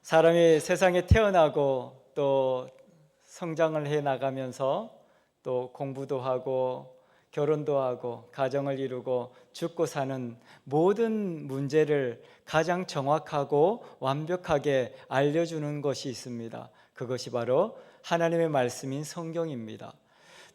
사람이 세상에 태어나고 또 성장을 해 나가면서 또 공부도 하고 결혼도 하고 가정을 이루고 죽고 사는 모든 문제를 가장 정확하고 완벽하게 알려주는 것이 있습니다. 그것이 바로 하나님의 말씀인 성경입니다.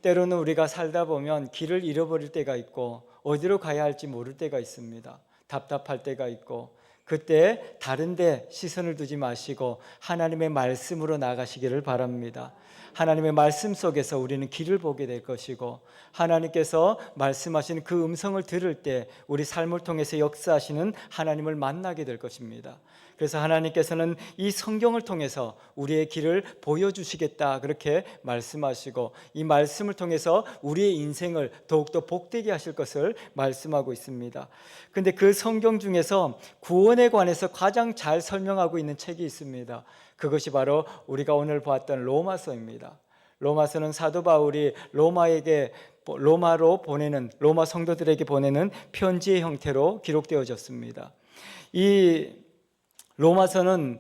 때로는 우리가 살다 보면 길을 잃어버릴 때가 있고 어디로 가야 할지 모를 때가 있습니다. 답답할 때가 있고, 그때 다른 데 시선을 두지 마시고 하나님의 말씀으로 나가시기를 바랍니다. 하나님의 말씀 속에서 우리는 길을 보게 될 것이고, 하나님께서 말씀하시는 그 음성을 들을 때 우리 삶을 통해서 역사하시는 하나님을 만나게 될 것입니다. 그래서 하나님께서는 이 성경을 통해서 우리의 길을 보여주시겠다 그렇게 말씀하시고, 이 말씀을 통해서 우리의 인생을 더욱더 복되게 하실 것을 말씀하고 있습니다. 그런데 그 성경 중에서 구원에 관해서 가장 잘 설명하고 있는 책이 있습니다. 그것이 바로 우리가 오늘 보았던 로마서입니다. 로마서는 사도 바울이 로마로 보내는, 로마 성도들에게 보내는 편지의 형태로 기록되어졌습니다. 이 로마서는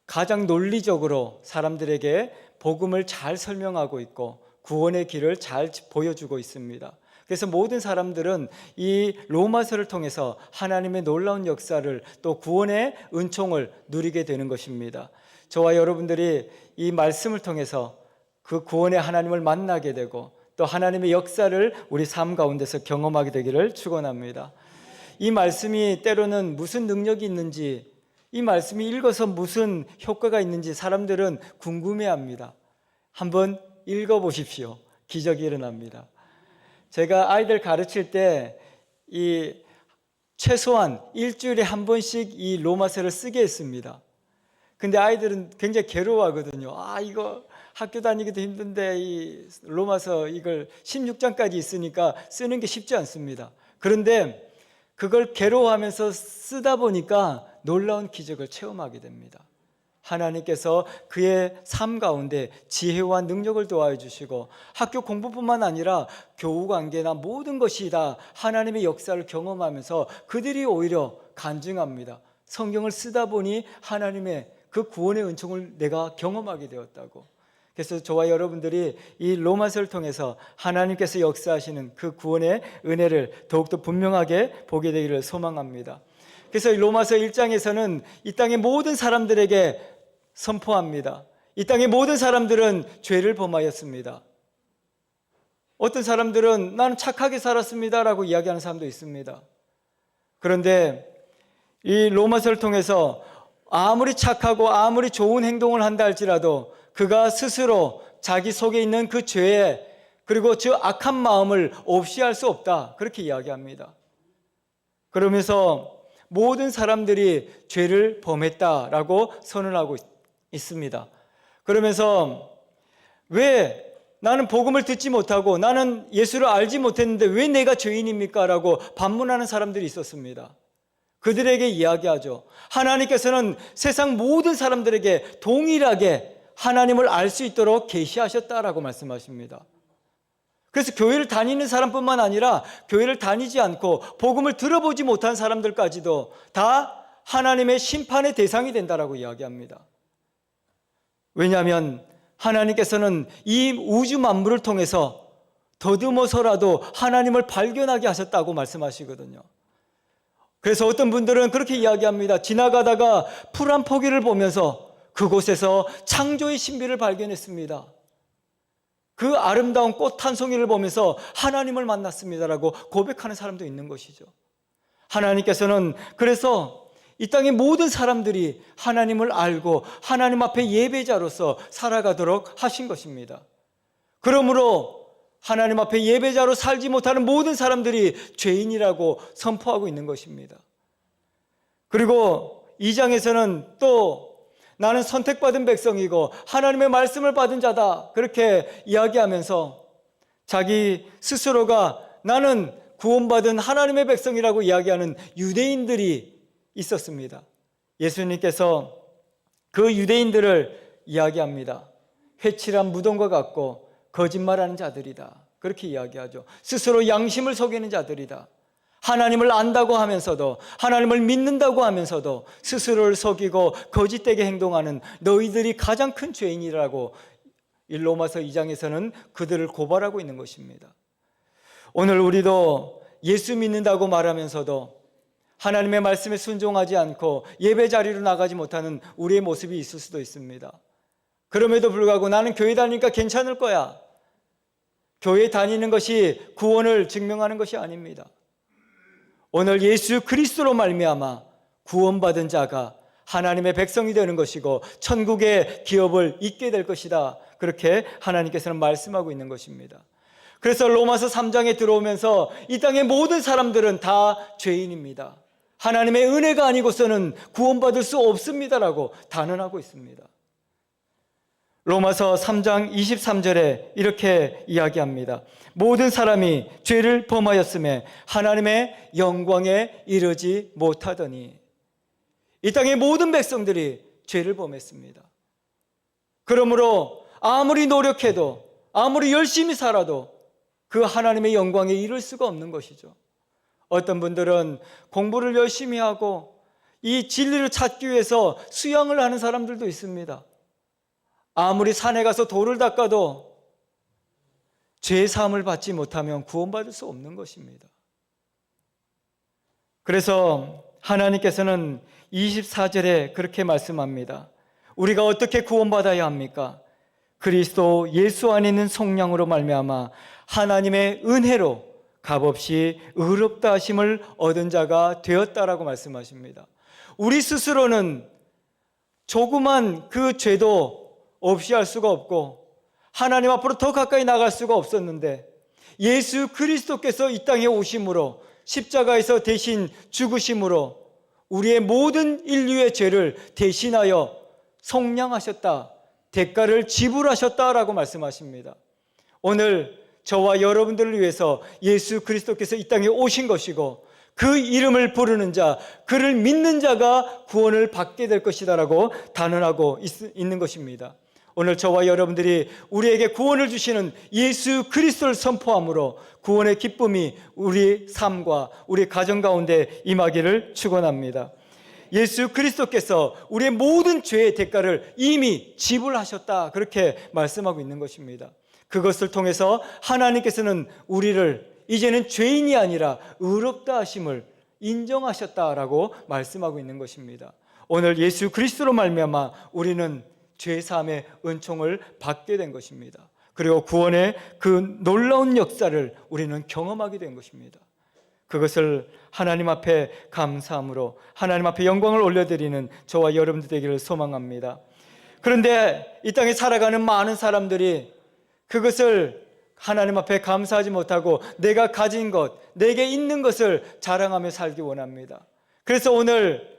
가장 논리적으로 사람들에게 복음을 잘 설명하고 있고 구원의 길을 잘 보여주고 있습니다. 그래서 모든 사람들은 이 로마서를 통해서 하나님의 놀라운 역사를, 또 구원의 은총을 누리게 되는 것입니다. 저와 여러분들이 이 말씀을 통해서 그 구원의 하나님을 만나게 되고 또 하나님의 역사를 우리 삶 가운데서 경험하게 되기를 축원합니다. 이 말씀이 때로는 무슨 능력이 있는지, 이 말씀이 읽어서 무슨 효과가 있는지 사람들은 궁금해합니다. 한번 읽어보십시오. 기적이 일어납니다. 제가 아이들 가르칠 때 이 최소한 일주일에 한 번씩 이 로마서를 쓰게 했습니다. 근데 아이들은 굉장히 괴로워하거든요. 이거 학교 다니기도 힘든데 이 로마서 이걸 16장까지 있으니까 쓰는 게 쉽지 않습니다. 그런데 그걸 괴로워하면서 쓰다 보니까 놀라운 기적을 체험하게 됩니다. 하나님께서 그의 삶 가운데 지혜와 능력을 도와해 주시고, 학교 공부뿐만 아니라 교우 관계나 모든 것이 다 하나님의 역사를 경험하면서 그들이 오히려 간증합니다. 성경을 쓰다 보니 하나님의 그 구원의 은총을 내가 경험하게 되었다고. 그래서 저와 여러분들이 이 로마서를 통해서 하나님께서 역사하시는 그 구원의 은혜를 더욱더 분명하게 보게 되기를 소망합니다. 그래서 이 로마서 1장에서는 이 땅의 모든 사람들에게 선포합니다. 이 땅의 모든 사람들은 죄를 범하였습니다. 어떤 사람들은 나는 착하게 살았습니다 라고 이야기하는 사람도 있습니다. 그런데 이 로마서를 통해서 아무리 착하고 아무리 좋은 행동을 한다 할지라도 그가 스스로 자기 속에 있는 그 죄에, 그리고 저 악한 마음을 없이 할 수 없다 그렇게 이야기합니다. 그러면서 모든 사람들이 죄를 범했다라고 선언하고 있습니다. 그러면서 왜 나는 복음을 듣지 못하고 나는 예수를 알지 못했는데 왜 내가 죄인입니까? 라고 반문하는 사람들이 있었습니다. 그들에게 이야기하죠. 하나님께서는 세상 모든 사람들에게 동일하게 하나님을 알 수 있도록 계시하셨다라고 말씀하십니다. 그래서 교회를 다니는 사람뿐만 아니라 교회를 다니지 않고 복음을 들어보지 못한 사람들까지도 다 하나님의 심판의 대상이 된다라고 이야기합니다. 왜냐하면 하나님께서는 이 우주 만물을 통해서 더듬어서라도 하나님을 발견하게 하셨다고 말씀하시거든요. 그래서 어떤 분들은 그렇게 이야기합니다. 지나가다가 풀 한 포기를 보면서 그곳에서 창조의 신비를 발견했습니다. 그 아름다운 꽃 한 송이를 보면서 하나님을 만났습니다라고 고백하는 사람도 있는 것이죠. 하나님께서는 그래서 이 땅의 모든 사람들이 하나님을 알고 하나님 앞에 예배자로서 살아가도록 하신 것입니다. 그러므로 하나님 앞에 예배자로 살지 못하는 모든 사람들이 죄인이라고 선포하고 있는 것입니다. 그리고 2장에서는 또 나는 선택받은 백성이고 하나님의 말씀을 받은 자다 그렇게 이야기하면서 자기 스스로가 나는 구원받은 하나님의 백성이라고 이야기하는 유대인들이 있었습니다. 예수님께서 그 유대인들을 이야기합니다. 회칠한 무덤과 같고 거짓말하는 자들이다 그렇게 이야기하죠. 스스로 양심을 속이는 자들이다. 하나님을 안다고 하면서도, 하나님을 믿는다고 하면서도 스스로를 속이고 거짓되게 행동하는 너희들이 가장 큰 죄인이라고 이 로마서 2장에서는 그들을 고발하고 있는 것입니다. 오늘 우리도 예수 믿는다고 말하면서도 하나님의 말씀에 순종하지 않고 예배 자리로 나가지 못하는 우리의 모습이 있을 수도 있습니다. 그럼에도 불구하고 나는 교회 다니니까 괜찮을 거야. 교회 다니는 것이 구원을 증명하는 것이 아닙니다. 오늘 예수 그리스도로 말미암아 구원받은 자가 하나님의 백성이 되는 것이고 천국의 기업을 잇게 될 것이다. 그렇게 하나님께서는 말씀하고 있는 것입니다. 그래서 로마서 3장에 들어오면서 이 땅의 모든 사람들은 다 죄인입니다. 하나님의 은혜가 아니고서는 구원받을 수 없습니다라고 단언하고 있습니다. 로마서 3장 23절에 이렇게 이야기합니다. 모든 사람이 죄를 범하였음에 하나님의 영광에 이르지 못하더니, 이 땅의 모든 백성들이 죄를 범했습니다. 그러므로 아무리 노력해도 아무리 열심히 살아도 그 하나님의 영광에 이를 수가 없는 것이죠. 어떤 분들은 공부를 열심히 하고 이 진리를 찾기 위해서 수양을 하는 사람들도 있습니다. 아무리 산에 가서 돌을 닦아도 죄 사함을 받지 못하면 구원받을 수 없는 것입니다. 그래서 하나님께서는 24절에 그렇게 말씀합니다. 우리가 어떻게 구원받아야 합니까? 그리스도 예수 안에 있는 성령으로 말미암아 하나님의 은혜로 값없이 의롭다 하심을 얻은 자가 되었다라고 말씀하십니다. 우리 스스로는 조그만 그 죄도 없이 할 수가 없고 하나님 앞으로 더 가까이 나갈 수가 없었는데 예수 그리스도께서 이 땅에 오심으로 십자가에서 대신 죽으심으로 우리의 모든 인류의 죄를 대신하여 속량하셨다, 대가를 지불하셨다라고 말씀하십니다. 오늘 저와 여러분들을 위해서 예수 그리스도께서 이 땅에 오신 것이고 그 이름을 부르는 자, 그를 믿는 자가 구원을 받게 될 것이다라고 단언하고 있는 것입니다. 오늘 저와 여러분들이 우리에게 구원을 주시는 예수 그리스도를 선포함으로 구원의 기쁨이 우리 삶과 우리 가정 가운데 임하기를 축원합니다. 예수 그리스도께서 우리의 모든 죄의 대가를 이미 지불하셨다, 그렇게 말씀하고 있는 것입니다. 그것을 통해서 하나님께서는 우리를 이제는 죄인이 아니라 의롭다 하심을 인정하셨다라고 말씀하고 있는 것입니다. 오늘 예수 그리스도로 말미암아 우리는 죄사함의 은총을 받게 된 것입니다. 그리고 구원의 그 놀라운 역사를 우리는 경험하게 된 것입니다. 그것을 하나님 앞에 감사함으로 하나님 앞에 영광을 올려드리는 저와 여러분들 되기를 소망합니다. 그런데 이 땅에 살아가는 많은 사람들이 그것을 하나님 앞에 감사하지 못하고 내가 가진 것, 내게 있는 것을 자랑하며 살기 원합니다. 그래서 오늘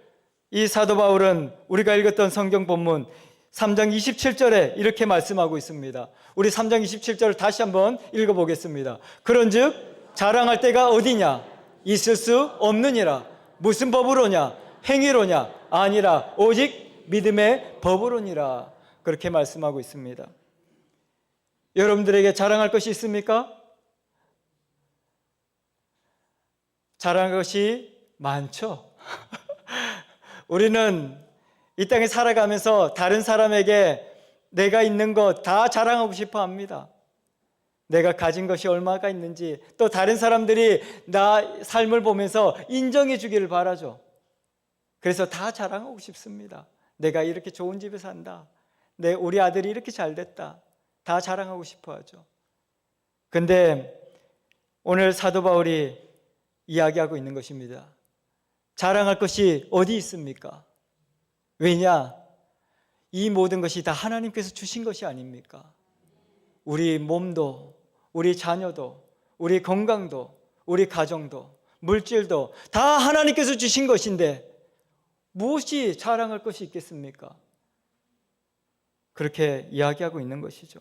이 사도 바울은 우리가 읽었던 성경 본문 3장 27절에 이렇게 말씀하고 있습니다. 우리 3장 27절을 다시 한번 읽어보겠습니다. 그런즉 자랑할 때가 어디냐? 있을 수 없느니라. 무슨 법으로냐? 행위로냐? 아니라 오직 믿음의 법으로니라. 그렇게 말씀하고 있습니다. 여러분들에게 자랑할 것이 있습니까? 자랑할 것이 많죠. 우리는 이 땅에 살아가면서 다른 사람에게 내가 있는 것 다 자랑하고 싶어 합니다. 내가 가진 것이 얼마가 있는지, 또 다른 사람들이 나 삶을 보면서 인정해 주기를 바라죠. 그래서 다 자랑하고 싶습니다. 내가 이렇게 좋은 집에 산다, 우리 아들이 이렇게 잘 됐다, 다 자랑하고 싶어 하죠. 근데 오늘 사도 바울이 이야기하고 있는 것입니다. 자랑할 것이 어디 있습니까? 왜냐? 이 모든 것이 다 하나님께서 주신 것이 아닙니까? 우리 몸도, 우리 자녀도, 우리 건강도, 우리 가정도, 물질도 다 하나님께서 주신 것인데 무엇이 자랑할 것이 있겠습니까? 그렇게 이야기하고 있는 것이죠.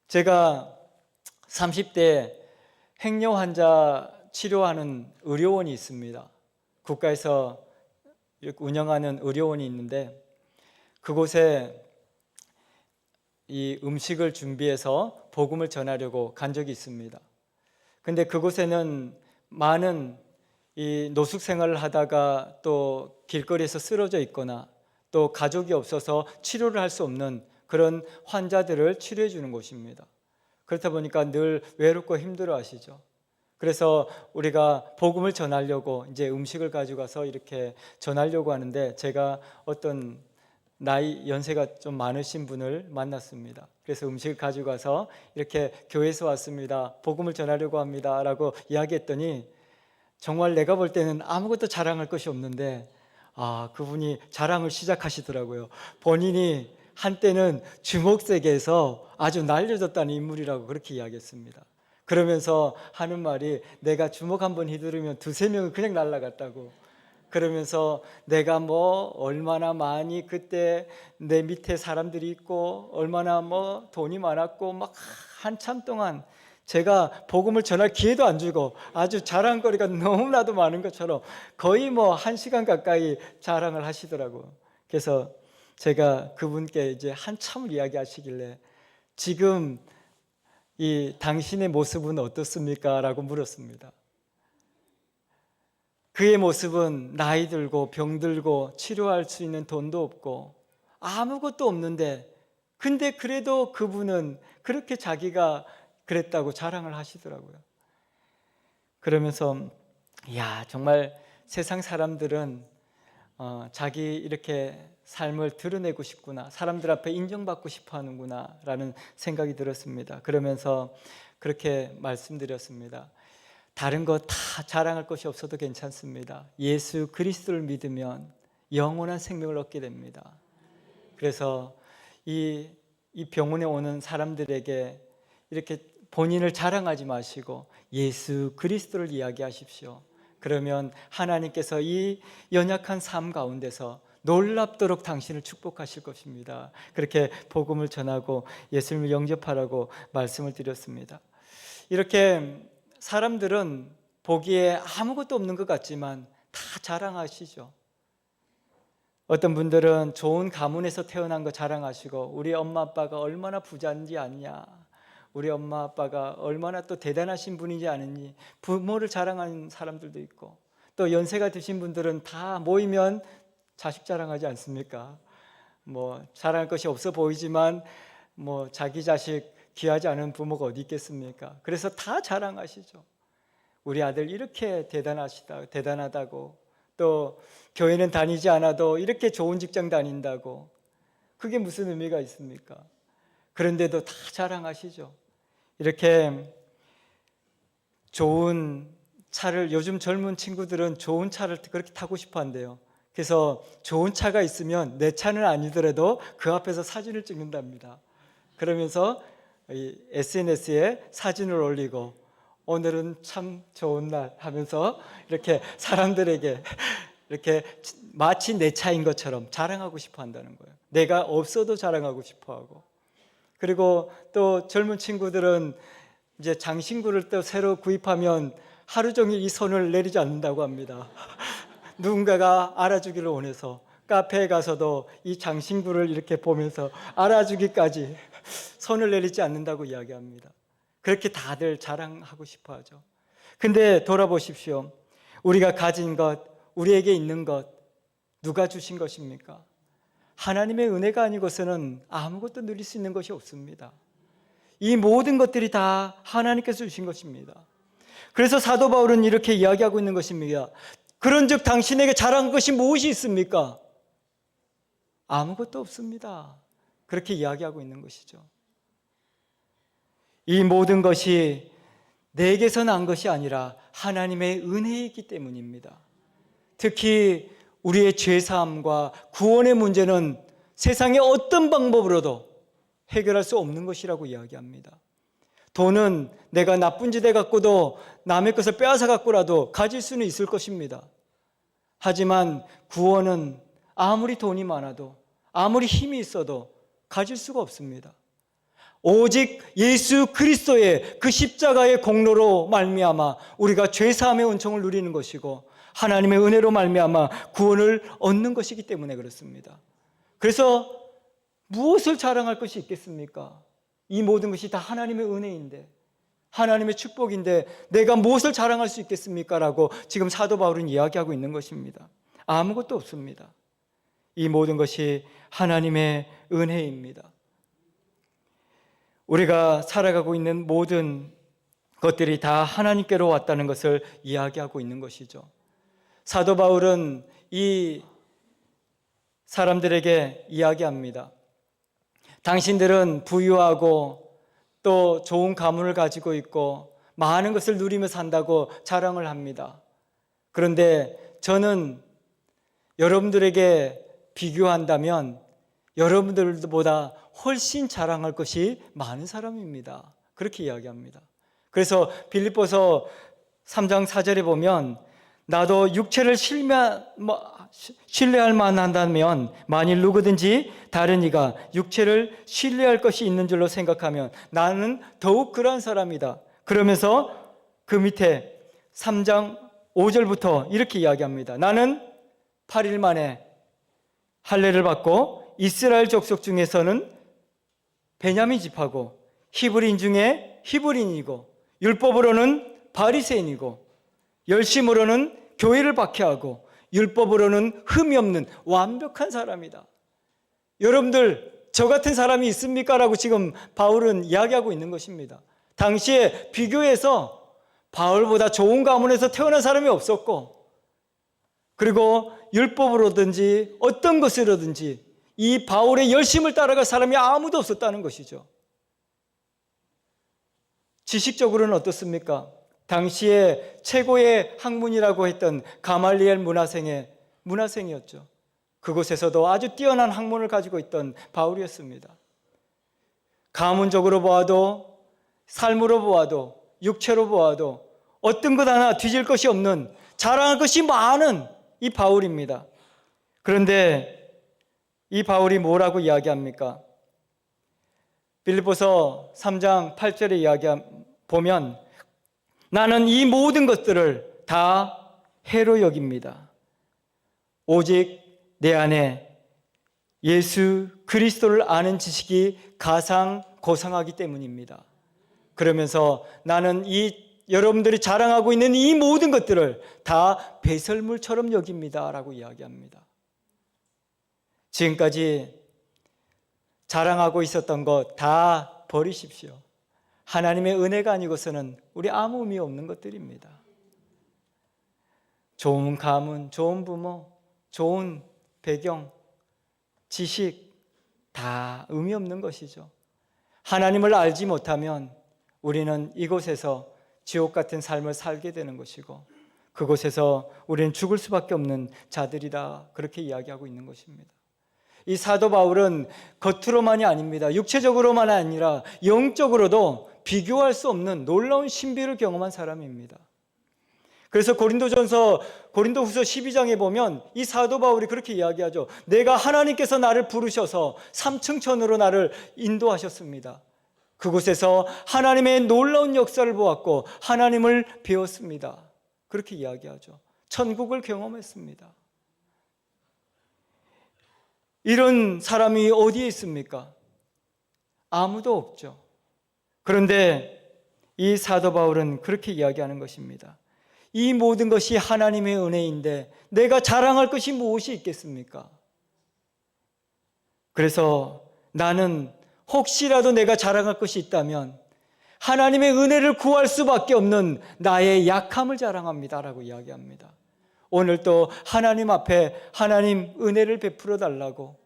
제가 30대 행여 환자 치료하는 의료원이 있습니다. 국가에서 운영하는 의료원이 있는데 그곳에 이 음식을 준비해서 복음을 전하려고 간 적이 있습니다. 근데 그곳에는 많은 이 노숙 생활을 하다가 또 길거리에서 쓰러져 있거나 또 가족이 없어서 치료를 할 수 없는 그런 환자들을 치료해 주는 곳입니다. 그렇다 보니까 늘 외롭고 힘들어 하시죠. 그래서 우리가 복음을 전하려고 이제 음식을 가져가서 이렇게 전하려고 하는데, 제가 어떤 연세가 좀 많으신 분을 만났습니다. 그래서 음식을 가져가서 이렇게 교회에서 왔습니다, 복음을 전하려고 합니다 라고 이야기했더니, 정말 내가 볼 때는 아무것도 자랑할 것이 없는데 그분이 자랑을 시작하시더라고요. 본인이 한때는 주목세계에서 아주 날려졌다는 인물이라고 그렇게 이야기했습니다. 그러면서 하는 말이, 내가 주먹 한번 휘두르면 두세 명은 그냥 날아갔다고. 그러면서 내가 뭐 얼마나 많이 그때 내 밑에 사람들이 있고 얼마나 뭐 돈이 많았고 막 한참 동안 제가 복음을 전할 기회도 안 주고 아주 자랑거리가 너무나도 많은 것처럼 거의 뭐 1시간 가까이 자랑을 하시더라고요. 그래서 제가 그분께 이제 한참을 이야기하시길래, 지금 이 당신의 모습은 어떻습니까? 라고 물었습니다. 그의 모습은 나이 들고 병들고 치료할 수 있는 돈도 없고 아무것도 없는데, 근데 그래도 그분은 그렇게 자기가 그랬다고 자랑을 하시더라고요. 그러면서 정말 세상 사람들은 자기 이렇게 삶을 드러내고 싶구나, 사람들 앞에 인정받고 싶어 하는구나 라는 생각이 들었습니다. 그러면서 그렇게 말씀드렸습니다. 다른 거 다 자랑할 것이 없어도 괜찮습니다. 예수 그리스도를 믿으면 영원한 생명을 얻게 됩니다. 그래서 이 병원에 오는 사람들에게 이렇게 본인을 자랑하지 마시고 예수 그리스도를 이야기하십시오. 그러면 하나님께서 이 연약한 삶 가운데서 놀랍도록 당신을 축복하실 것입니다. 그렇게 복음을 전하고 예수님을 영접하라고 말씀을 드렸습니다. 이렇게 사람들은 보기에 아무것도 없는 것 같지만 다 자랑하시죠. 어떤 분들은 좋은 가문에서 태어난 거 자랑하시고, 우리 엄마 아빠가 얼마나 부자인지 아느냐, 우리 엄마 아빠가 얼마나 또 대단하신 분인지 아느니 부모를 자랑하는 사람들도 있고, 또 연세가 드신 분들은 다 모이면 자식 자랑하지 않습니까? 뭐 자랑할 것이 없어 보이지만 뭐 자기 자식 귀하지 않은 부모가 어디 있겠습니까? 그래서 다 자랑하시죠. 우리 아들 이렇게 대단하다고, 또 교회는 다니지 않아도 이렇게 좋은 직장 다닌다고. 그게 무슨 의미가 있습니까? 그런데도 다 자랑하시죠. 이렇게 좋은 차를, 요즘 젊은 친구들은 좋은 차를 그렇게 타고 싶어 한대요. 그래서 좋은 차가 있으면 내 차는 아니더라도 그 앞에서 사진을 찍는답니다. 그러면서 SNS에 사진을 올리고, 오늘은 참 좋은 날 하면서 이렇게 사람들에게 이렇게 마치 내 차인 것처럼 자랑하고 싶어 한다는 거예요. 내가 없어도 자랑하고 싶어 하고. 그리고 또 젊은 친구들은 이제 장신구를 또 새로 구입하면 하루 종일 이 손을 내리지 않는다고 합니다. 누군가가 알아주기를 원해서 카페에 가서도 이 장신구를 이렇게 보면서 알아주기까지 손을 내리지 않는다고 이야기합니다. 그렇게 다들 자랑하고 싶어 하죠. 근데 돌아보십시오. 우리가 가진 것, 우리에게 있는 것, 누가 주신 것입니까? 하나님의 은혜가 아니고서는 아무것도 누릴 수 있는 것이 없습니다. 이 모든 것들이 다 하나님께서 주신 것입니다. 그래서 사도 바울은 이렇게 이야기하고 있는 것입니다. 그런즉 당신에게 자랑할 것이 무엇이 있습니까? 아무것도 없습니다. 그렇게 이야기하고 있는 것이죠. 이 모든 것이 내게서 난 것이 아니라 하나님의 은혜이기 때문입니다. 특히 우리의 죄사함과 구원의 문제는 세상의 어떤 방법으로도 해결할 수 없는 것이라고 이야기합니다. 돈은 내가 나쁜 짓 해갖고도 남의 것을 빼앗아 갖고라도 가질 수는 있을 것입니다. 하지만 구원은 아무리 돈이 많아도 아무리 힘이 있어도 가질 수가 없습니다. 오직 예수 그리스도의 그 십자가의 공로로 말미암아 우리가 죄사함의 은총을 누리는 것이고 하나님의 은혜로 말미암아 구원을 얻는 것이기 때문에 그렇습니다. 그래서 무엇을 자랑할 것이 있겠습니까? 이 모든 것이 다 하나님의 은혜인데 하나님의 축복인데 내가 무엇을 자랑할 수 있겠습니까? 라고 지금 사도 바울은 이야기하고 있는 것입니다. 아무것도 없습니다. 이 모든 것이 하나님의 은혜입니다. 우리가 살아가고 있는 모든 것들이 다 하나님께로 왔다는 것을 이야기하고 있는 것이죠. 사도 바울은 이 사람들에게 이야기합니다. 당신들은 부유하고 또 좋은 가문을 가지고 있고 많은 것을 누리며 산다고 자랑을 합니다. 그런데 저는 여러분들에게 비교한다면 여러분들보다 훨씬 자랑할 것이 많은 사람입니다. 그렇게 이야기합니다. 그래서 빌립보서 3장 4절에 보면 나도 육체를 신뢰할 만한다면 만일 누구든지 다른 이가 육체를 신뢰할 것이 있는 줄로 생각하면 나는 더욱 그러한 사람이다. 그러면서 그 밑에 3장 5절부터 이렇게 이야기합니다. 나는 8일 만에 할례를 받고 이스라엘 족속 중에서는 베냐민 지파고 히브리인 중에 히브리인이고 율법으로는 바리새인이고 열심으로는 교회를 박해하고 율법으로는 흠이 없는 완벽한 사람이다. 여러분들 저 같은 사람이 있습니까? 라고 지금 바울은 이야기하고 있는 것입니다. 당시에 비교해서 바울보다 좋은 가문에서 태어난 사람이 없었고 그리고 율법으로든지 어떤 것으로든지 이 바울의 열심을 따라갈 사람이 아무도 없었다는 것이죠. 지식적으로는 어떻습니까? 당시에 최고의 학문이라고 했던 가말리엘 문화생이었죠. 그곳에서도 아주 뛰어난 학문을 가지고 있던 바울이었습니다. 가문적으로 보아도 삶으로 보아도 육체로 보아도 어떤 것 하나 뒤질 것이 없는 자랑할 것이 많은 이 바울입니다. 그런데 이 바울이 뭐라고 이야기합니까? 빌립보서 3장 8절에 보면 나는 이 모든 것들을 다 해로 여깁니다. 오직 내 안에 예수 그리스도를 아는 지식이 가상 고상하기 때문입니다. 그러면서 나는 여러분들이 자랑하고 있는 이 모든 것들을 다 배설물처럼 여깁니다 라고 이야기합니다. 지금까지 자랑하고 있었던 것 다 버리십시오. 하나님의 은혜가 아니고서는 우리 아무 의미 없는 것들입니다. 좋은 가문, 좋은 부모, 좋은 배경, 지식 다 의미 없는 것이죠. 하나님을 알지 못하면 우리는 이곳에서 지옥 같은 삶을 살게 되는 것이고 그곳에서 우리는 죽을 수밖에 없는 자들이다 그렇게 이야기하고 있는 것입니다. 이 사도 바울은 겉으로만이 아닙니다. 육체적으로만 아니라 영적으로도 비교할 수 없는 놀라운 신비를 경험한 사람입니다. 그래서 고린도후서 12장에 보면 이 사도 바울이 그렇게 이야기하죠. 내가 하나님께서 나를 부르셔서 삼층천으로 나를 인도하셨습니다. 그곳에서 하나님의 놀라운 역사를 보았고 하나님을 배웠습니다. 그렇게 이야기하죠. 천국을 경험했습니다. 이런 사람이 어디에 있습니까? 아무도 없죠. 그런데 이 사도 바울은 그렇게 이야기하는 것입니다. 이 모든 것이 하나님의 은혜인데 내가 자랑할 것이 무엇이 있겠습니까? 그래서 나는 혹시라도 내가 자랑할 것이 있다면 하나님의 은혜를 구할 수밖에 없는 나의 약함을 자랑합니다라고 이야기합니다. 오늘 또 하나님 앞에 하나님 은혜를 베풀어 달라고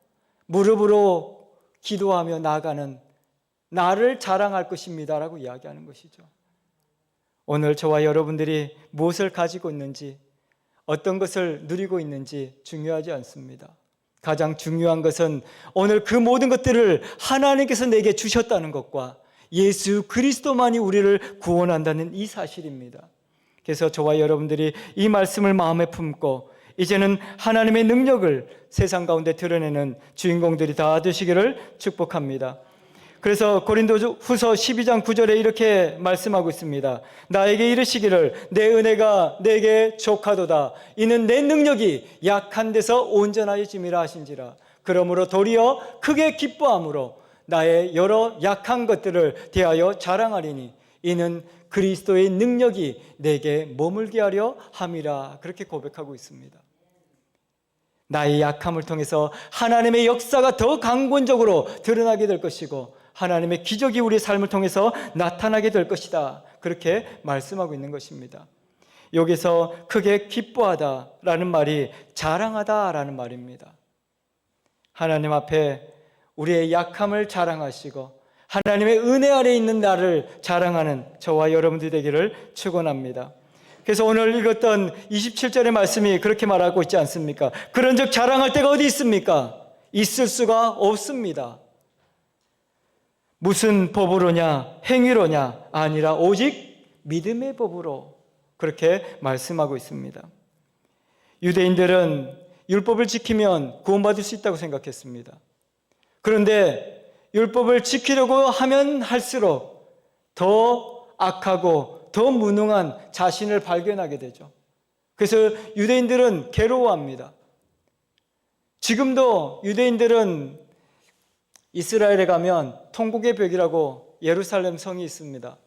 무릎으로 기도하며 나아가는 나를 자랑할 것입니다라고 이야기하는 것이죠. 오늘 저와 여러분들이 무엇을 가지고 있는지 어떤 것을 누리고 있는지 중요하지 않습니다. 가장 중요한 것은 오늘 그 모든 것들을 하나님께서 내게 주셨다는 것과 예수 그리스도만이 우리를 구원한다는 이 사실입니다. 그래서 저와 여러분들이 이 말씀을 마음에 품고 이제는 하나님의 능력을 세상 가운데 드러내는 주인공들이 다 되시기를 축복합니다. 그래서 고린도후서 12장 9절에 이렇게 말씀하고 있습니다. 나에게 이르시기를 내 은혜가 내게 족하도다. 이는 내 능력이 약한 데서 온전하여짐이라 하신지라. 그러므로 도리어 크게 기뻐함으로 나의 여러 약한 것들을 대하여 자랑하리니 이는 그리스도의 능력이 내게 머물게 하려 함이라 그렇게 고백하고 있습니다. 나의 약함을 통해서 하나님의 역사가 더 강권적으로 드러나게 될 것이고 하나님의 기적이 우리의 삶을 통해서 나타나게 될 것이다. 그렇게 말씀하고 있는 것입니다. 여기서 크게 기뻐하다라는 말이 자랑하다라는 말입니다. 하나님 앞에 우리의 약함을 자랑하시고 하나님의 은혜 아래 있는 나를 자랑하는 저와 여러분들이 되기를 축원합니다. 그래서 오늘 읽었던 27절의 말씀이 그렇게 말하고 있지 않습니까? 그런즉 자랑할 데가 어디 있습니까? 있을 수가 없습니다. 무슨 법으로냐? 행위로냐? 아니라 오직 믿음의 법으로 그렇게 말씀하고 있습니다. 유대인들은 율법을 지키면 구원받을 수 있다고 생각했습니다. 그런데 율법을 지키려고 하면 할수록 더 악하고 더 무능한 자신을 발견하게 되죠. 그래서 유대인들은 괴로워합니다. 지금도 유대인들은 이스라엘에 가면 통곡의 벽이라고 예루살렘 성이 있습니다.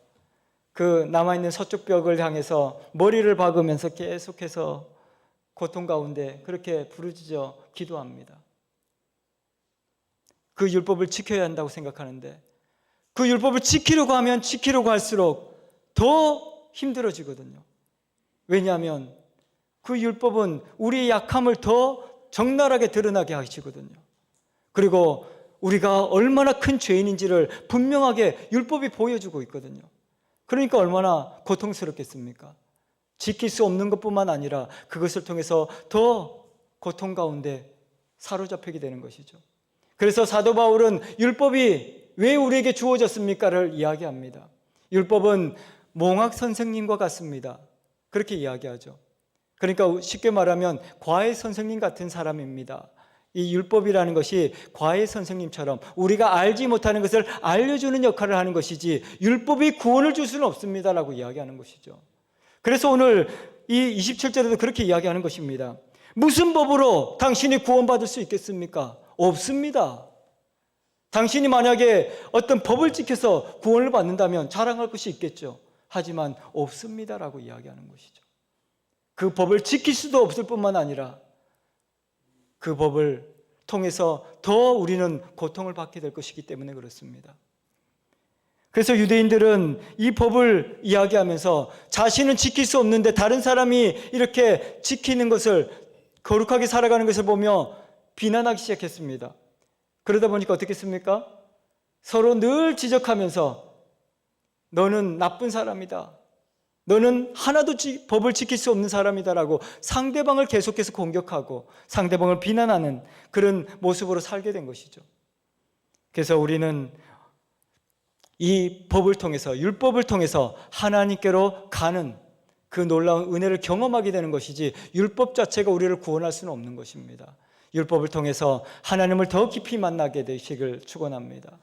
그 남아있는 서쪽 벽을 향해서 머리를 박으면서 계속해서 고통 가운데 그렇게 부르짖어 기도합니다. 그 율법을 지켜야 한다고 생각하는데 그 율법을 지키려고 하면 지키려고 할수록 더 힘들어지거든요. 왜냐하면 그 율법은 우리의 약함을 더 적나라하게 드러나게 하시거든요. 그리고 우리가 얼마나 큰 죄인인지를 분명하게 율법이 보여주고 있거든요. 그러니까 얼마나 고통스럽겠습니까? 지킬 수 없는 것뿐만 아니라 그것을 통해서 더 고통 가운데 사로잡히게 되는 것이죠. 그래서 사도 바울은 율법이 왜 우리에게 주어졌습니까를 이야기합니다. 율법은 몽학 선생님과 같습니다. 그렇게 이야기하죠. 그러니까 쉽게 말하면 과외 선생님 같은 사람입니다. 이 율법이라는 것이 과외 선생님처럼 우리가 알지 못하는 것을 알려주는 역할을 하는 것이지 율법이 구원을 줄 수는 없습니다라고 이야기하는 것이죠. 그래서 오늘 이 27절에도 그렇게 이야기하는 것입니다. 무슨 법으로 당신이 구원받을 수 있겠습니까? 없습니다. 당신이 만약에 어떤 법을 지켜서 구원을 받는다면 자랑할 것이 있겠죠. 하지만 없습니다라고 이야기하는 것이죠. 그 법을 지킬 수도 없을 뿐만 아니라 그 법을 통해서 더 우리는 고통을 받게 될 것이기 때문에 그렇습니다. 그래서 유대인들은 이 법을 이야기하면서 자신은 지킬 수 없는데 다른 사람이 이렇게 지키는 것을 거룩하게 살아가는 것을 보며 비난하기 시작했습니다. 그러다 보니까 어떻게 했습니까? 서로 늘 지적하면서 너는 나쁜 사람이다. 너는 하나도 법을 지킬 수 없는 사람이다라고 상대방을 계속해서 공격하고 상대방을 비난하는 그런 모습으로 살게 된 것이죠. 그래서 우리는 이 법을 통해서 율법을 통해서 하나님께로 가는 그 놀라운 은혜를 경험하게 되는 것이지 율법 자체가 우리를 구원할 수는 없는 것입니다. 율법을 통해서 하나님을 더 깊이 만나게 되시길 축원합니다.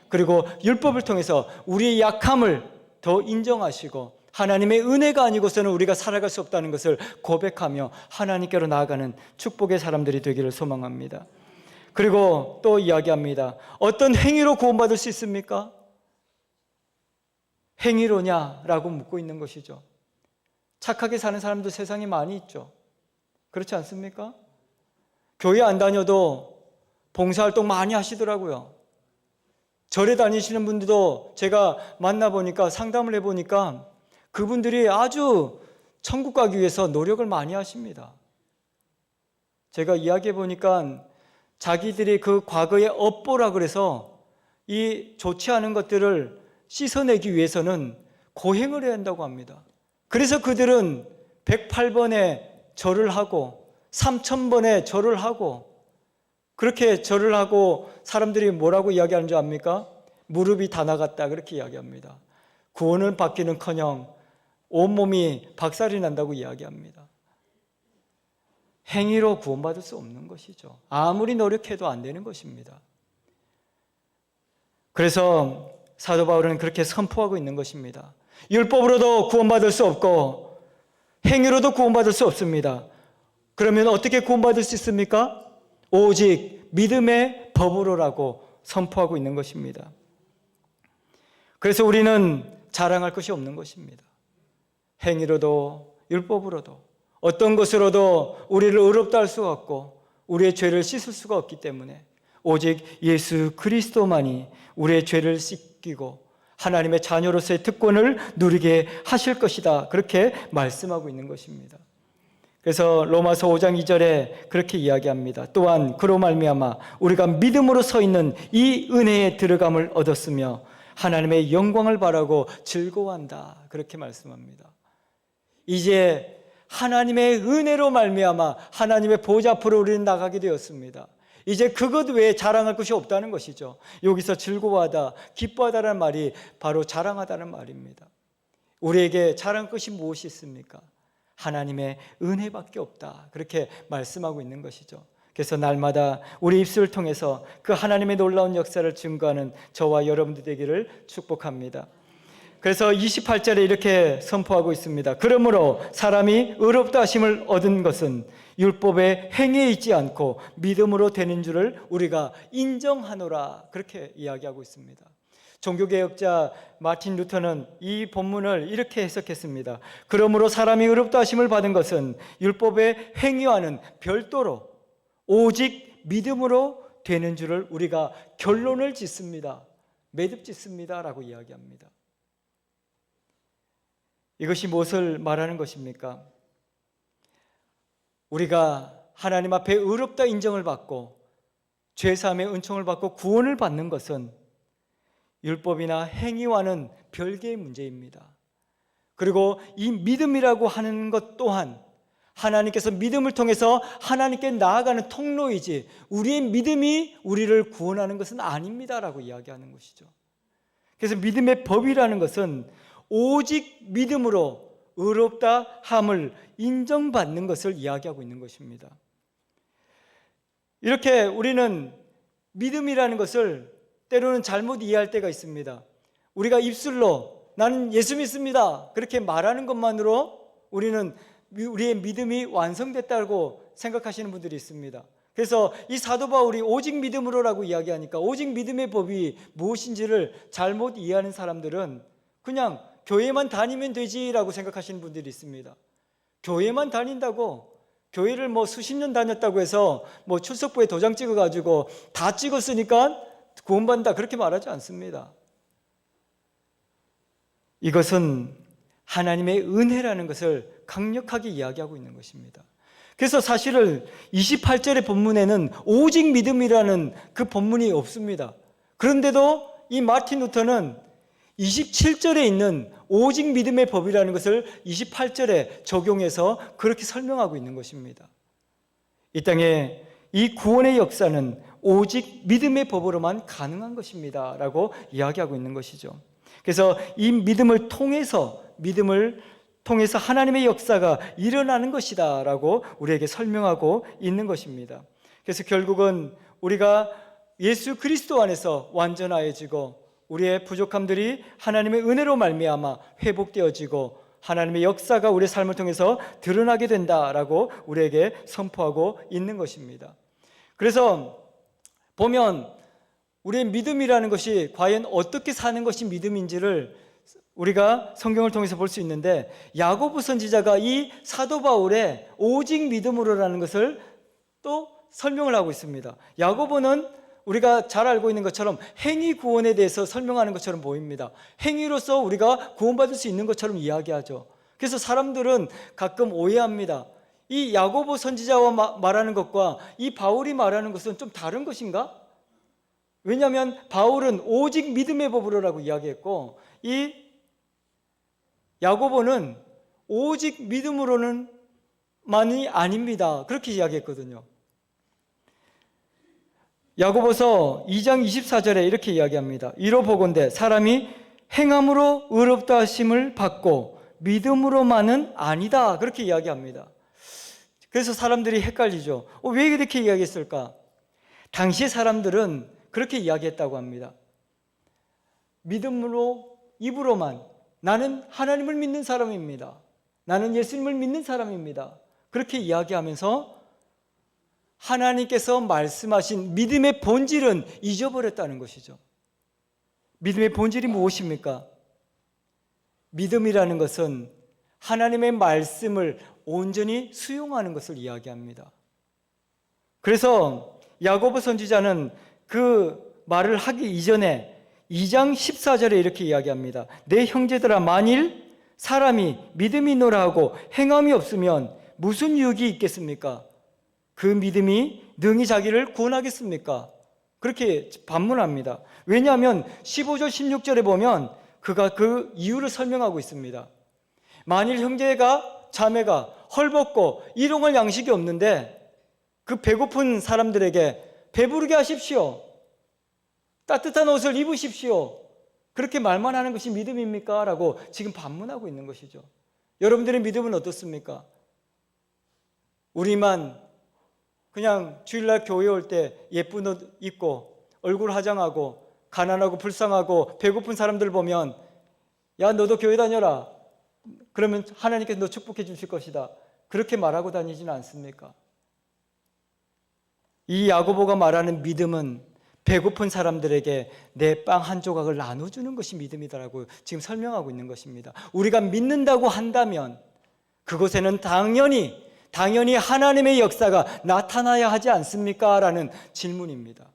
그리고 율법을 통해서 우리의 약함을 더 인정하시고 하나님의 은혜가 아니고서는 우리가 살아갈 수 없다는 것을 고백하며 하나님께로 나아가는 축복의 사람들이 되기를 소망합니다. 그리고 또 이야기합니다. 어떤 행위로 구원받을 수 있습니까? 행위로냐라고 묻고 있는 것이죠. 착하게 사는 사람도 세상에 많이 있죠. 그렇지 않습니까? 교회 안 다녀도 봉사활동 많이 하시더라고요. 절에 다니시는 분들도 제가 만나보니까 상담을 해보니까 그분들이 아주 천국 가기 위해서 노력을 많이 하십니다. 제가 이야기해 보니까 자기들이 그 과거의 업보라 그래서 이 좋지 않은 것들을 씻어내기 위해서는 고행을 해야 한다고 합니다. 그래서 그들은 108번의 절을 하고 3000번의 절을 하고 그렇게 절을 하고 사람들이 뭐라고 이야기하는 줄 압니까? 무릎이 다 나갔다 그렇게 이야기합니다. 구원을 받기는커녕 온몸이 박살이 난다고 이야기합니다. 행위로 구원받을 수 없는 것이죠. 아무리 노력해도 안 되는 것입니다. 그래서 사도 바울은 그렇게 선포하고 있는 것입니다. 율법으로도 구원받을 수 없고 행위로도 구원받을 수 없습니다. 그러면 어떻게 구원받을 수 있습니까? 오직 믿음의 법으로라고 선포하고 있는 것입니다. 그래서 우리는 자랑할 것이 없는 것입니다. 행위로도 율법으로도 어떤 것으로도 우리를 의롭다 할 수가 없고 우리의 죄를 씻을 수가 없기 때문에 오직 예수 그리스도만이 우리의 죄를 씻기고 하나님의 자녀로서의 특권을 누리게 하실 것이다. 그렇게 말씀하고 있는 것입니다. 그래서 로마서 5장 2절에 그렇게 이야기합니다. 또한 그로 말미암아 우리가 믿음으로 서 있는 이 은혜에 들어감을 얻었으며 하나님의 영광을 바라고 즐거워한다. 그렇게 말씀합니다. 이제 하나님의 은혜로 말미암아 하나님의 보좌 앞으로 우리는 나가게 되었습니다. 이제 그것 외에 자랑할 것이 없다는 것이죠. 여기서 즐거워하다, 기뻐하다는 말이 바로 자랑하다는 말입니다. 우리에게 자랑할 것이 무엇이 있습니까? 하나님의 은혜밖에 없다. 그렇게 말씀하고 있는 것이죠. 그래서 날마다 우리 입술을 통해서 그 하나님의 놀라운 역사를 증거하는 저와 여러분들 되기를 축복합니다. 그래서 28절에 이렇게 선포하고 있습니다. 그러므로 사람이 의롭다 하심을 얻은 것은 율법의 행위에 있지 않고 믿음으로 되는 줄을 우리가 인정하노라. 그렇게 이야기하고 있습니다. 종교개혁자 마틴 루터는 이 본문을 이렇게 해석했습니다. 그러므로 사람이 의롭다 하심을 받은 것은 율법의 행위와는 별도로 오직 믿음으로 되는 줄을 우리가 결론을 짓습니다. 매듭 짓습니다. 라고 이야기합니다. 이것이 무엇을 말하는 것입니까? 우리가 하나님 앞에 의롭다 인정을 받고 죄사함의 은총을 받고 구원을 받는 것은 율법이나 행위와는 별개의 문제입니다. 그리고 이 믿음이라고 하는 것 또한 하나님께서 믿음을 통해서 하나님께 나아가는 통로이지 우리의 믿음이 우리를 구원하는 것은 아닙니다라고 이야기하는 것이죠. 그래서 믿음의 법이라는 것은 오직 믿음으로 의롭다 함을 인정받는 것을 이야기하고 있는 것입니다. 이렇게 우리는 믿음이라는 것을 때로는 잘못 이해할 때가 있습니다. 우리가 입술로 나는 예수 믿습니다 그렇게 말하는 것만으로 우리는 우리의 믿음이 완성됐다고 생각하시는 분들이 있습니다. 그래서 이 사도 바울이 오직 믿음으로라고 이야기하니까 오직 믿음의 법이 무엇인지를 잘못 이해하는 사람들은 그냥 교회만 다니면 되지라고 생각하시는 분들이 있습니다. 교회만 다닌다고 교회를 수십 년 다녔다고 해서 출석부에 도장 찍어가지고 다 찍었으니까 구원받는다 그렇게 말하지 않습니다. 이것은 하나님의 은혜라는 것을 강력하게 이야기하고 있는 것입니다. 그래서 사실은 28절의 본문에는 오직 믿음이라는 그 본문이 없습니다. 그런데도 이 마틴 루터는 27절에 있는 오직 믿음의 법이라는 것을 28절에 적용해서 그렇게 설명하고 있는 것입니다. 이 땅에 이 구원의 역사는 오직 믿음의 법으로만 가능한 것입니다 라고 이야기하고 있는 것이죠. 그래서 이 믿음을 통해서 하나님의 역사가 일어나는 것이다 라고 우리에게 설명하고 있는 것입니다. 그래서 결국은 우리가 예수 그리스도 안에서 완전하여지고 우리의 부족함들이 하나님의 은혜로 말미암아 회복되어지고 하나님의 역사가 우리의 삶을 통해서 드러나게 된다라고 우리에게 선포하고 있는 것입니다. 그래서 보면 우리의 믿음이라는 것이 과연 어떻게 사는 것이 믿음인지를 우리가 성경을 통해서 볼 수 있는데 야고보 선지자가 이 사도 바울의 오직 믿음으로라는 것을 또 설명을 하고 있습니다. 야고보는 우리가 잘 알고 있는 것처럼 행위 구원에 대해서 설명하는 것처럼 보입니다. 행위로서 우리가 구원받을 수 있는 것처럼 이야기하죠. 그래서 사람들은 가끔 오해합니다. 이 야고보 선지자와 말하는 것과 이 바울이 말하는 것은 좀 다른 것인가? 왜냐하면 바울은 오직 믿음의 법으로라고 이야기했고 이 야고보는 오직 믿음으로는 만이 아닙니다 그렇게 이야기했거든요. 야고보서 2장 24절에 이렇게 이야기합니다. 이로 보건대 사람이 행함으로 의롭다 하심을 받고 믿음으로만은 아니다 그렇게 이야기합니다. 그래서 사람들이 헷갈리죠. 왜 이렇게 이야기했을까? 당시의 사람들은 그렇게 이야기했다고 합니다. 믿음으로 입으로만 나는 하나님을 믿는 사람입니다. 나는 예수님을 믿는 사람입니다. 그렇게 이야기하면서 하나님께서 말씀하신 믿음의 본질은 잊어버렸다는 것이죠. 믿음의 본질이 무엇입니까? 믿음이라는 것은 하나님의 말씀을 온전히 수용하는 것을 이야기합니다. 그래서 야고보 선지자는 그 말을 하기 이전에 2장 14절에 이렇게 이야기합니다. 내 형제들아, 만일 사람이 믿음이 있노라 하고 행함이 없으면 무슨 유익이 있겠습니까? 그 믿음이 능히 자기를 구원하겠습니까? 그렇게 반문합니다. 왜냐하면 15절 16절에 보면 그가 그 이유를 설명하고 있습니다. 만일 형제가 자매가 헐벗고 일용할 양식이 없는데 그 배고픈 사람들에게 배부르게 하십시오, 따뜻한 옷을 입으십시오, 그렇게 말만 하는 것이 믿음입니까? 라고 지금 반문하고 있는 것이죠. 여러분들의 믿음은 어떻습니까? 우리만 그냥 주일날 교회 올 때 예쁜 옷 입고 얼굴 화장하고 가난하고 불쌍하고 배고픈 사람들 보면 야, 너도 교회 다녀라, 그러면 하나님께서 너 축복해 주실 것이다, 그렇게 말하고 다니지는 않습니까? 이 야고보가 말하는 믿음은 배고픈 사람들에게 내 빵 한 조각을 나눠주는 것이 믿음이다라고 지금 설명하고 있는 것입니다. 우리가 믿는다고 한다면 그곳에는 당연히 하나님의 역사가 나타나야 하지 않습니까? 라는 질문입니다.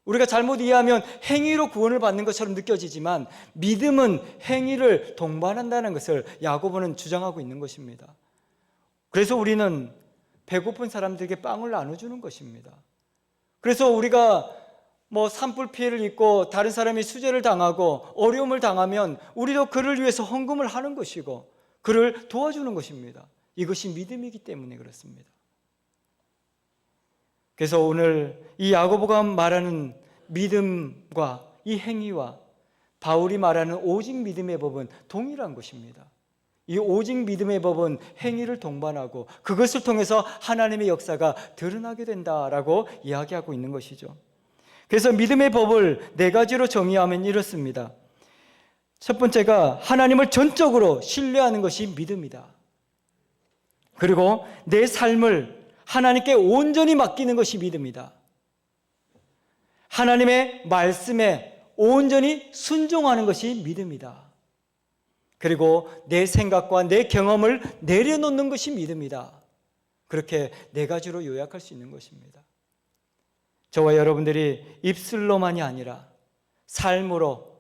우리가 잘못 이해하면 행위로 구원을 받는 것처럼 느껴지지만 믿음은 행위를 동반한다는 것을 야고보는 주장하고 있는 것입니다. 그래서 우리는 배고픈 사람들에게 빵을 나눠주는 것입니다. 그래서 우리가 산불 피해를 입고 다른 사람이 수재를 당하고 어려움을 당하면 우리도 그를 위해서 헌금을 하는 것이고 그를 도와주는 것입니다. 이것이 믿음이기 때문에 그렇습니다. 그래서 오늘 이 야고보가 말하는 믿음과 이 행위와 바울이 말하는 오직 믿음의 법은 동일한 것입니다. 이 오직 믿음의 법은 행위를 동반하고 그것을 통해서 하나님의 역사가 드러나게 된다라고 이야기하고 있는 것이죠. 그래서 믿음의 법을 4가지로 정의하면 이렇습니다. 첫 번째가 하나님을 전적으로 신뢰하는 것이 믿음이다. 그리고 내 삶을 하나님께 온전히 맡기는 것이 믿음이다. 하나님의 말씀에 온전히 순종하는 것이 믿음이다. 그리고 내 생각과 내 경험을 내려놓는 것이 믿음이다. 그렇게 4가지로 요약할 수 있는 것입니다. 저와 여러분들이 입술로만이 아니라 삶으로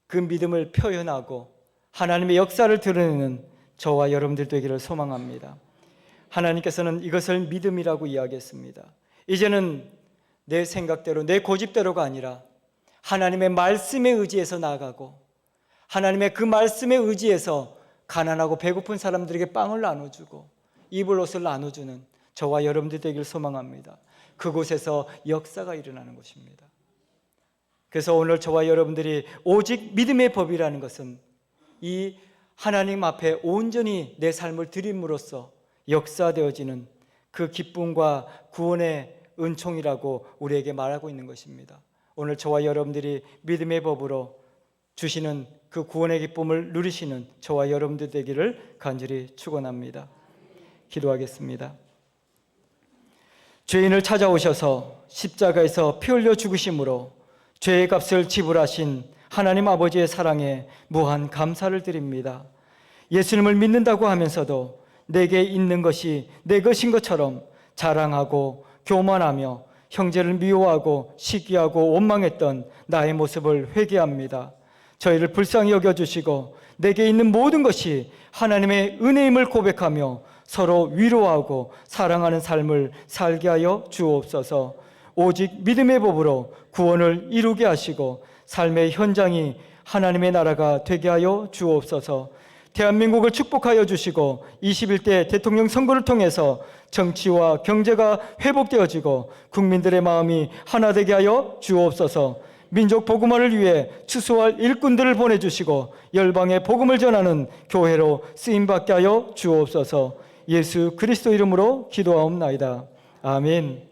그 믿음을 표현하고 하나님의 역사를 드러내는 저와 여러분들 되기를 소망합니다. 하나님께서는 이것을 믿음이라고 이야기했습니다. 이제는 내 생각대로 내 고집대로가 아니라 하나님의 말씀에 의지해서 나아가고 하나님의 그 말씀에 의지해서 가난하고 배고픈 사람들에게 빵을 나눠주고 입을 옷을 나눠주는 저와 여러분들 되기를 소망합니다. 그곳에서 역사가 일어나는 것입니다. 그래서 오늘 저와 여러분들이 오직 믿음의 법이라는 것은 이 하나님 앞에 온전히 내 삶을 드림으로써 역사되어지는 그 기쁨과 구원의 은총이라고 우리에게 말하고 있는 것입니다. 오늘 저와 여러분들이 믿음의 법으로 주시는 그 구원의 기쁨을 누리시는 저와 여러분들 되기를 간절히 축원합니다. 기도하겠습니다. 죄인을 찾아오셔서 십자가에서 피 흘려 죽으심으로 죄의 값을 지불하신 하나님 아버지의 사랑에 무한 감사를 드립니다. 예수님을 믿는다고 하면서도 내게 있는 것이 내 것인 것처럼 자랑하고 교만하며 형제를 미워하고 시기하고 원망했던 나의 모습을 회개합니다. 저희를 불쌍히 여겨주시고 내게 있는 모든 것이 하나님의 은혜임을 고백하며 서로 위로하고 사랑하는 삶을 살게 하여 주옵소서. 오직 믿음의 법으로 구원을 이루게 하시고 삶의 현장이 하나님의 나라가 되게 하여 주옵소서. 대한민국을 축복하여 주시고 21대 대통령 선거를 통해서 정치와 경제가 회복되어지고 국민들의 마음이 하나 되게 하여 주옵소서. 민족 복음화를 위해 추수할 일꾼들을 보내주시고 열방에 복음을 전하는 교회로 쓰임받게 하여 주옵소서. 예수 그리스도 이름으로 기도하옵나이다. 아멘.